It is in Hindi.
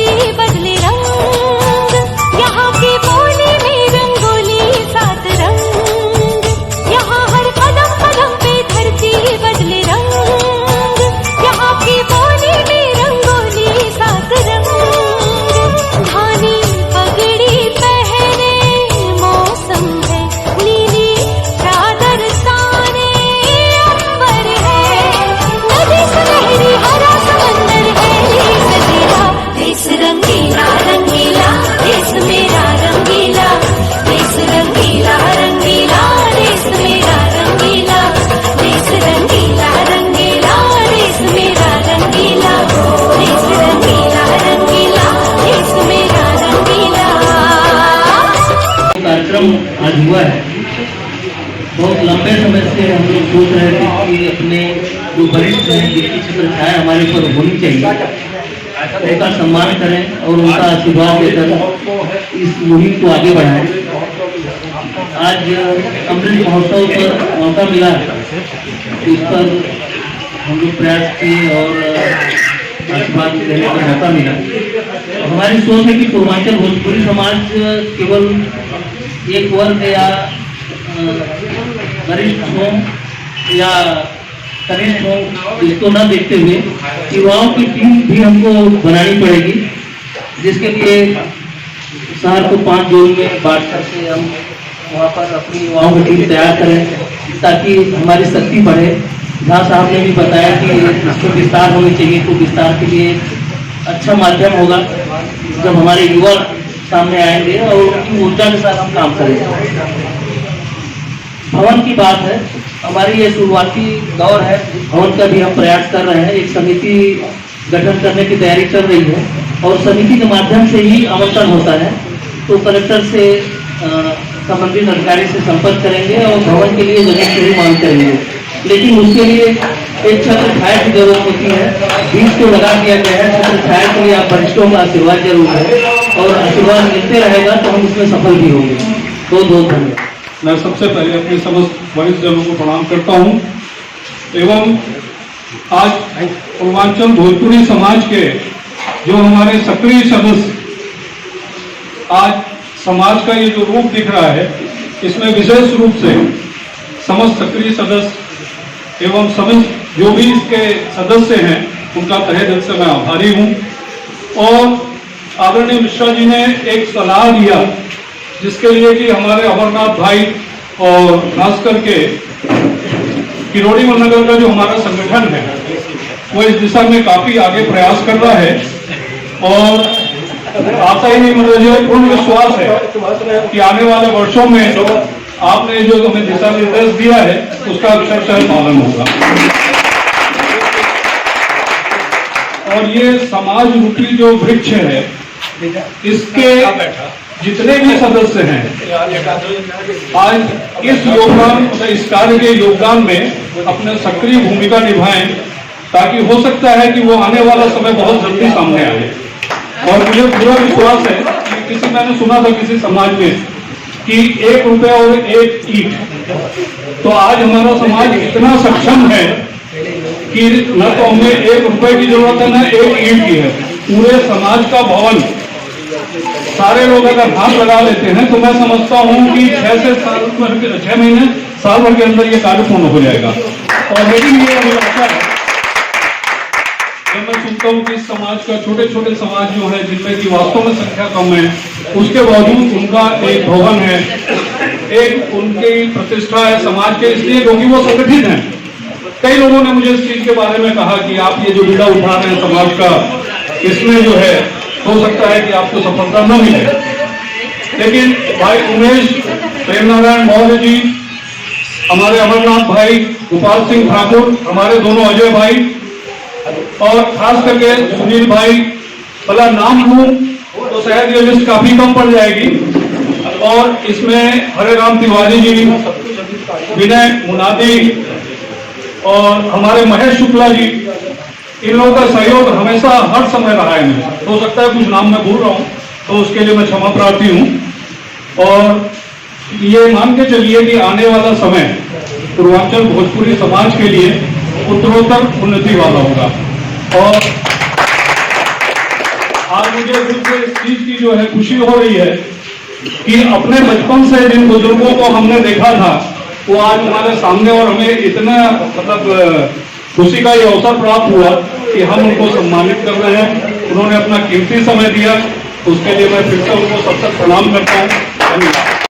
धरती बदले रंग, यहाँ की बोली में रंगोली सात रंग, यहाँ हर कदम कदम पे धरती बदले रंग, यहाँ की बोली में रंगोली सात रंग। धानी पगड़ी पहने मौसम है, नीली चादर ताने अंबर है, नदी सुनहरी हरा समंदर है ये सजीला। देश रंगीला रंगीला देश मेरा रंगीला, देश रंगीला रंगीला देश मेरा रंगीला, देश रंगीला रंगीला देश मेरा रंगीला, देश रंगीला रंगीला देश मेरा रंगीला। कार्यक्रम आज हुआ है। बहुत लंबे समय से हम लोग सोच रहे थे कि अपने जो वरिष्ठ हैं जिनकी चित्र छाया हमारे ऊपर होनी चाहिए, उनका सम्मान करें और उनका आशीर्वाद देकर इस मुहिम को आगे बढ़ाएं। आज अमृत महोत्सव पर मौका मिला, इस पर हम लोग प्रयास किए और आशीर्वाद देने का मौका मिला। हमारी सोच है कि पूर्वांचल भोजपुरी समाज केवल एक वर्ग या वरिष्ठ हो या कनिष्ठ हो इसको न देखते हुए युवाओं की टीम भी हमको बनानी पड़ेगी, जिसके लिए शहर को 5 जोन में बांट करके हम वहाँ पर अपनी युवाओं की टीम तैयार करें ताकि हमारी शक्ति बढ़े। जहाँ साहब ने भी बताया कि इसको विस्तार होनी चाहिए, तो विस्तार के लिए अच्छा माध्यम होगा जब हमारे युवा सामने आएंगे और उनकी ऊर्जा के साथ हम काम करेंगे। भवन की बात है, हमारी ये शुरुआती दौर है, भवन का भी हम प्रयास कर रहे हैं। एक समिति गठन करने की तैयारी चल रही है और समिति के माध्यम से ही आमंत्रण होता है, तो कलेक्टर से संबंधित अधिकारी से संपर्क करेंगे और भवन के लिए जगह की मांग करेंगे। लेकिन उसके लिए एक छत्र छाया की जरूरत होती है, बीज को लगा दिया गया है। छत्र छाया के लिए आप वरिष्ठों का आशीर्वाद जरूर है और आशीर्वाद मिलते रहेगा तो हम उसमें सफल भी होंगे। बहुत बहुत धन्यवाद। मैं सबसे पहले अपने समस्त वरिष्ठ जनों को प्रणाम करता हूं एवं आज पूर्वांचल भोजपुरी समाज के जो हमारे सक्रिय सदस्य, आज समाज का ये जो रूप दिख रहा है इसमें विशेष रूप से समस्त सक्रिय सदस्य एवं समस्त जो भी इसके सदस्य हैं उनका तहे दिल से मैं आभारी हूं। और आदरणीय मिश्रा जी ने एक सलाह दिया जिसके लिए कि हमारे अमरनाथ भाई और खास करके किरोड़ी नगर का जो हमारा संगठन है वो इस दिशा में काफी आगे प्रयास कर रहा है और आशा ही नहीं, मुझे पूर्ण विश्वास है कि आने वाले वर्षों में आपने जो हमें दिशा निर्देश दिया है उसका अक्षरशः पालन होगा। और ये समाज रूपी जो वृक्ष है इसके जितने भी सदस्य हैं आज इस योगदान इस कार्य के योगदान में अपने सक्रिय भूमिका निभाएं ताकि हो सकता है कि वो आने वाला समय बहुत जल्दी सामने आए। और मुझे पूरा विश्वास है कि मैंने सुना था किसी समाज में कि 1 रुपया और 1 ईंट, तो आज हमारा समाज इतना सक्षम है कि न तो हमें 1 रुपए की जरूरत है न 1 ईंट की है। पूरे समाज का भवन सारे लोग अगर हाथ लगा लेते हैं तो मैं समझता हूं कि 6 महीने साल भर के अंदर ये कार्य पूर्ण हो जाएगा। और लेकिन ये आशा है जब मैं सुनता हूँ कि समाज का छोटे छोटे समाज जो है जिनमें की वास्तव में संख्या कम है उसके बावजूद उनका एक भवन है, एक उनकी प्रतिष्ठा है समाज के, इसलिए क्योंकि वो संगठित है। कई लोगों ने मुझे इस चीज के बारे में कहा कि आप ये जो बीड़ा उठा रहे हैं समाज का, इसमें जो है हो सकता है कि आपको सफलता न मिले। लेकिन भाई उमेश प्रेम नारायण मौर्य जी, हमारे अमरनाथ भाई गोपाल सिंह ठाकुर, हमारे दोनों अजय भाई और खास करके सुनील भाई, भला नाम लूं तो शायद ये लिस्ट काफी कम पड़ जाएगी। और इसमें हरे राम तिवारी जी, विनय मुनादी और हमारे महेश शुक्ला जी, इन लोगों का सहयोग हमेशा हर समय रहा है। हो सकता है कुछ नाम मैं भूल रहा हूं तो उसके लिए मैं क्षमा प्रार्थी हूं। और ये मान के चलिए कि आने वाला समय पूर्वांचल भोजपुरी समाज के लिए उत्तरोत्तर उन्नति वाला होगा। और आज मुझे फिर से इस चीज की जो है खुशी हो रही है कि अपने बचपन से जिन बुजुर्गों को हमने देखा था वो आज हमारे सामने, और हमें इतना मतलब खुशी का ये अवसर प्राप्त हुआ कि हम उनको सम्मानित कर रहे हैं। उन्होंने अपना कीमती समय दिया, उसके लिए मैं फिर से उनको सबसे प्रणाम करता हूँ। धन्यवाद।